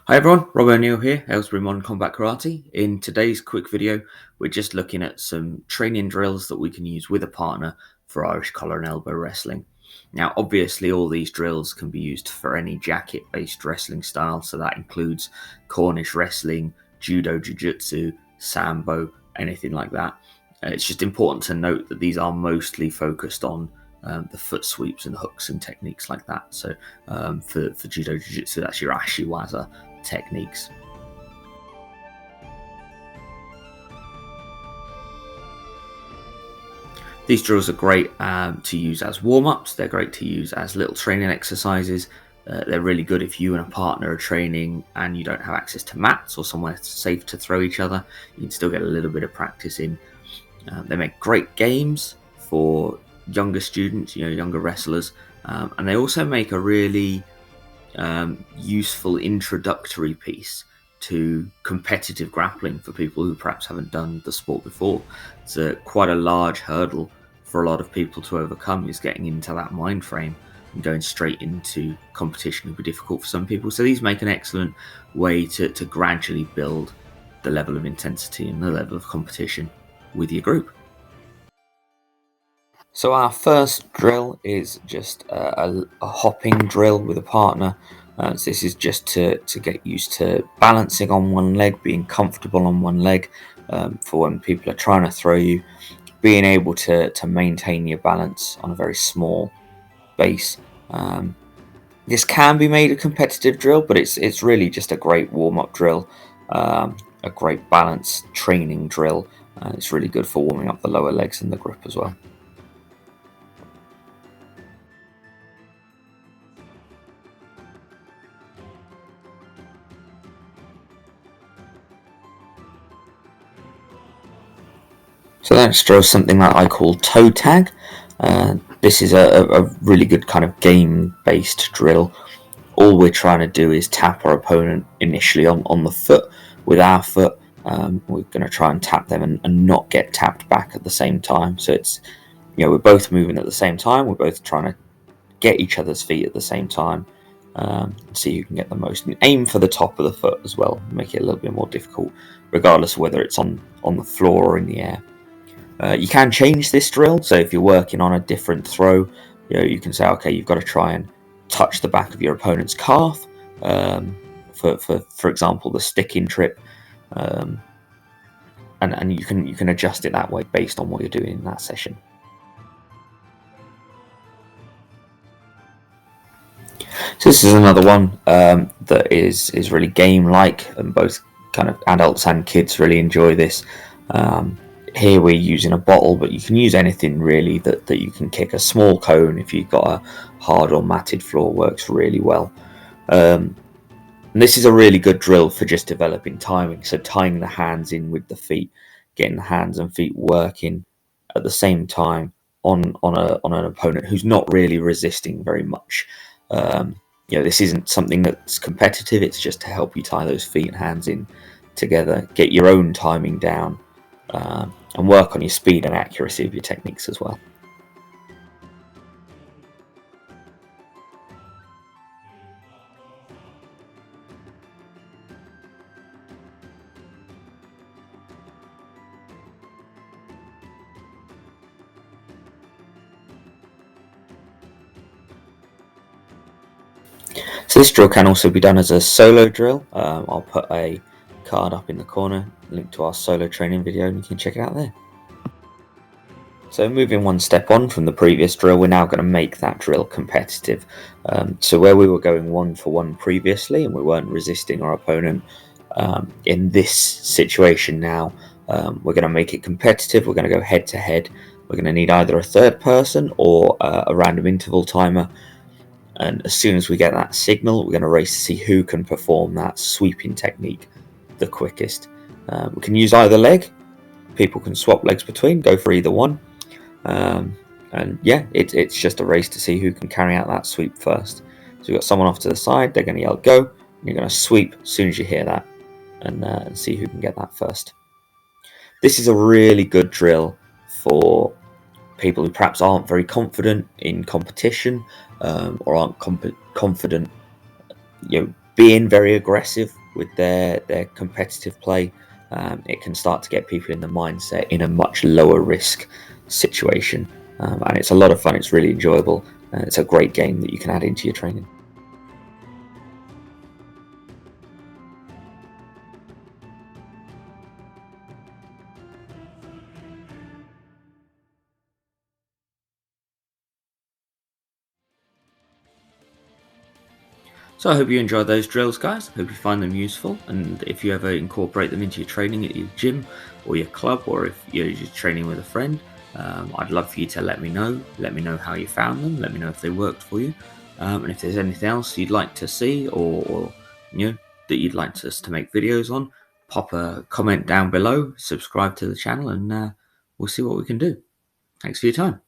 Hi everyone, Rob O'Neill here, Aylesbury Modern Combat Karate. In today's quick video, we're just looking at some training drills that we can use with a partner for Irish collar and elbow wrestling. Now, obviously, all these drills can be used for any jacket-based wrestling style, so that includes Cornish Wrestling, Judo, Jujutsu, Sambo, anything like that. It's just important to note that these are mostly focused on the foot sweeps and hooks and techniques like that. So for Judo Jiu-Jitsu, that's your ashiwaza techniques. These drills are great to use as warm-ups. They're great to use as little training exercises. They're really good if you and a partner are training and you don't have access to mats or somewhere safe to throw each other. You can still get a little bit of practice in. They make great games for younger students, younger wrestlers, and they also make a really useful introductory piece to competitive grappling for people who perhaps haven't done the sport before. It's quite a large hurdle for a lot of people to overcome, is getting into that mind frame, and going straight into competition will be difficult for some people. So these make an excellent way to gradually build the level of intensity and the level of competition with your group. So our first drill is just a hopping drill with a partner. So this is just to get used to balancing on one leg, being comfortable on one leg for when people are trying to throw you, being able to maintain your balance on a very small base. This can be made a competitive drill, but it's really just a great warm-up drill, a great balance training drill. It's really good for warming up the lower legs and the grip as well. So that's drill something that I call toe tag. This is a really good kind of game-based drill. All we're trying to do is tap our opponent initially on the foot with our foot. We're going to try and tap them and not get tapped back at the same time. So it's, we're both moving at the same time. We're both trying to get each other's feet at the same time. See who can get the most. And aim for the top of the foot as well. Make it a little bit more difficult, regardless of whether it's on the floor or in the air. You can change this drill, so if you're working on a different throw, you can say, okay, you've got to try and touch the back of your opponent's calf, for example, the sticking trip, and you can adjust it that way based on what you're doing in that session. So this is another one that is really game-like, and both kind of adults and kids really enjoy this. Here we're using a bottle, but you can use anything really that you can kick. A small cone, if you've got a hard or matted floor, works really well. And this is a really good drill for just developing timing. So tying the hands in with the feet, getting the hands and feet working at the same time on an opponent who's not really resisting very much. This isn't something that's competitive. It's just to help you tie those feet and hands in together, get your own timing down, and work on your speed and accuracy of your techniques as well. So this drill can also be done as a solo drill. I'll put a card up in the corner, link to our solo training video, and you can check it out there. So moving one step on from the previous drill, we're now going to make that drill competitive. So where we were going 1-for-1 previously and we weren't resisting our opponent, in this situation now, we're going to make it competitive. We're going to go head to head. We're going to need either a third person or a random interval timer. And as soon as we get that signal, we're going to race to see who can perform that sweeping technique the quickest. We can use either leg. People can swap legs between, go for either one. And yeah, it's just a race to see who can carry out that sweep first. So you've got someone off to the side, they're going to yell go, and you're going to sweep as soon as you hear that, and see who can get that first. This is a really good drill for people who perhaps aren't very confident in competition, or aren't confident being very aggressive with their competitive play, it can start to get people in the mindset in a much lower risk situation. And it's a lot of fun. It's really enjoyable. It's a great game that you can add into your training. So I hope you enjoyed those drills, guys. Hope you find them useful, and if you ever incorporate them into your training at your gym or your club, or if you're just training with a friend, I'd love for you to let me know. Let me know how you found them. Let me know if they worked for you, and if there's anything else you'd like to see, or that you'd like us to make videos on, pop a comment down below. Subscribe to the channel, and we'll see what we can do. Thanks for your time.